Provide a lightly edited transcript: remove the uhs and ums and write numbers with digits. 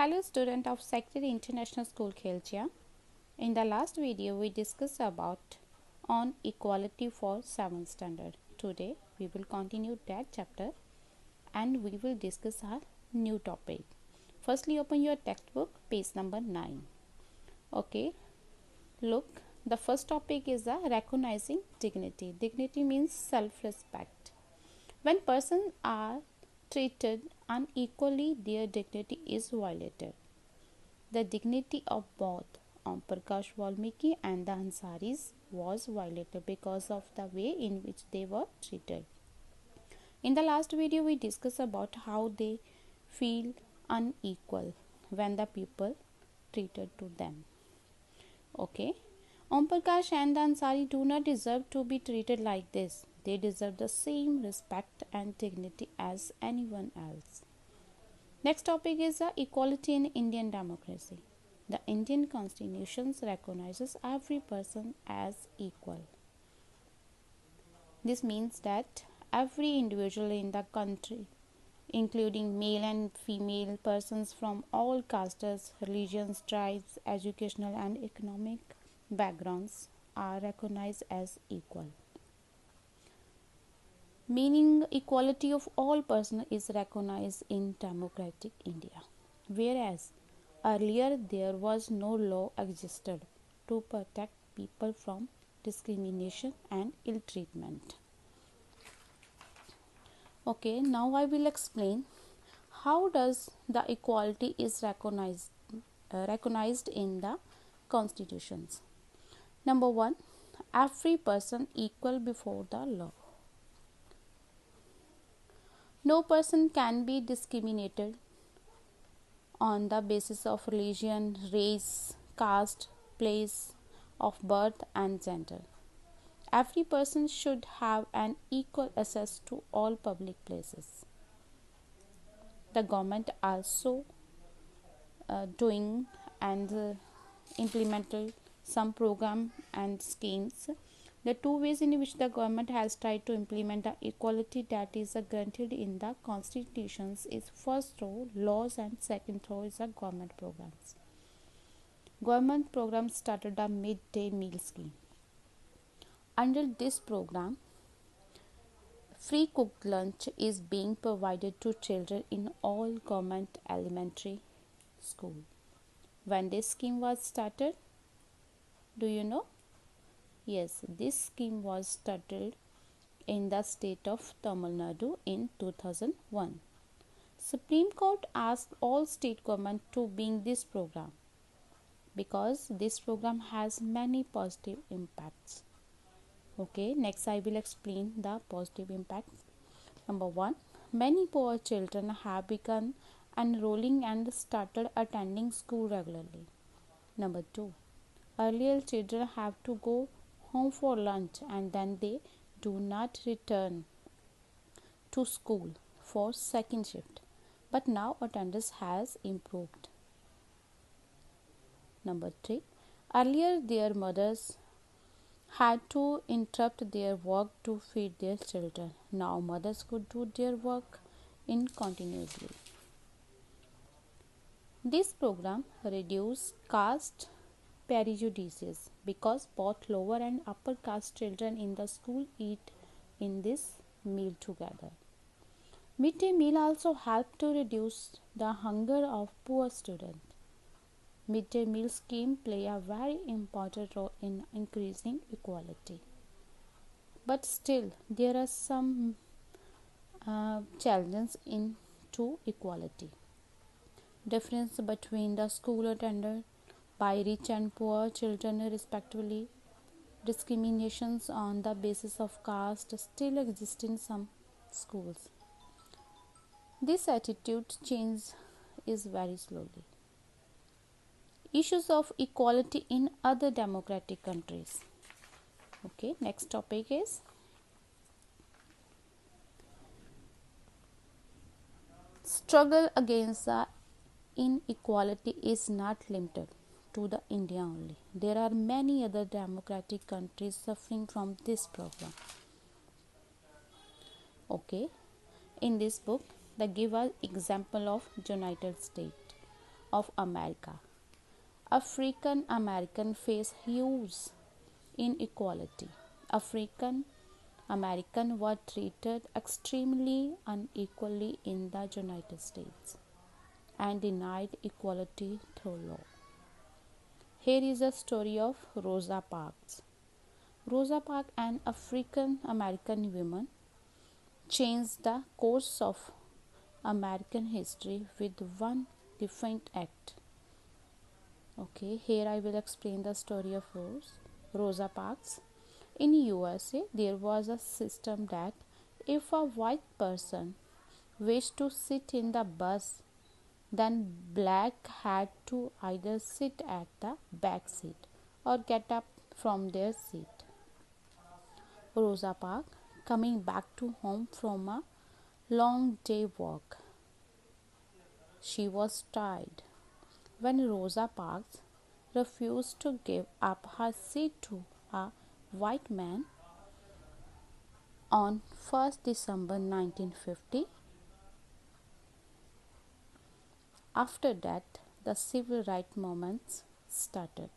Hello student of Secretary International School Khelchia. In the last video we discussed about on equality for 7th standard. Today we will continue that chapter and we will discuss our new topic. Firstly open your textbook page number 9. Okay, look, the first topic is recognizing dignity. Dignity means self-respect. When persons are treated unequally, their dignity is violated. The dignity of both Om Prakash Valmiki and the Ansaris was violated because of the way in which they were treated. In the last video, we discussed about how they feel unequal when the people treated to them. Okay, Om Prakash and the Ansari do not deserve to be treated like this. They deserve the same respect and dignity as anyone else. Next topic is equality in Indian democracy. The Indian Constitution recognizes every person as equal. This means that every individual in the country, including male and female persons from all castes, religions, tribes, educational and economic backgrounds, are recognized as equal. Meaning equality of all persons is recognized in democratic India, whereas earlier there was no law existed to protect people from discrimination and ill treatment. Okay, now I will explain how does the equality is recognized in the constitutions. Number 1, every person equal before the law. No person can be discriminated on the basis of religion, race, caste, place of birth and gender. Every person should have an equal access to all public places. The government also doing and implemented some program and schemes. The two ways in which the government has tried to implement the equality that is granted in the constitutions is first through laws and second through is the government programs. Government programs started the midday meal scheme. Under this program, free cooked lunch is being provided to children in all government elementary school. When this scheme was started, do you know? Yes, this scheme was started in the state of Tamil Nadu in 2001. Supreme Court asked all state government to bring this program because this program has many positive impacts. Okay, next I will explain the positive impacts. Number 1, many poor children have begun enrolling and started attending school regularly. Number 2, earlier children have to go home for lunch and then they do not return to school for second shift, but now attendance has improved. Number 3, earlier their mothers had to interrupt their work to feed their children. Now mothers could do their work continuously. This program reduced caste prejudices because both lower and upper caste children in the school eat in this meal together. Midday meal also helped to reduce the hunger of poor students. Midday meal scheme play a very important role in increasing equality. But still there are some challenges into equality. Difference between the school attended by rich and poor children respectively. Discriminations on the basis of caste still exist in some schools. This attitude change is very slowly. Issues of equality in other democratic countries. Okay, next topic is struggle against the inequality is not limited to the India only. There are many other democratic countries suffering from this problem. Okay, in this book they give an example of United States. of America. African Americans face huge inequality. African Americans were treated extremely unequally in the United States and denied equality through law. Here is a story of Rosa Parks. Rosa Parks, an African American woman, changed the course of American history with one defiant act. Okay, here I will explain the story of Rosa Parks. In USA, there was a system that if a white person wished to sit in the bus, then black had to either sit at the back seat or get up from their seat. Rosa Parks, coming back to home from a long day walk, she was tired. When Rosa Parks refused to give up her seat to a white man on 1st December 1950, after that the civil rights movement started.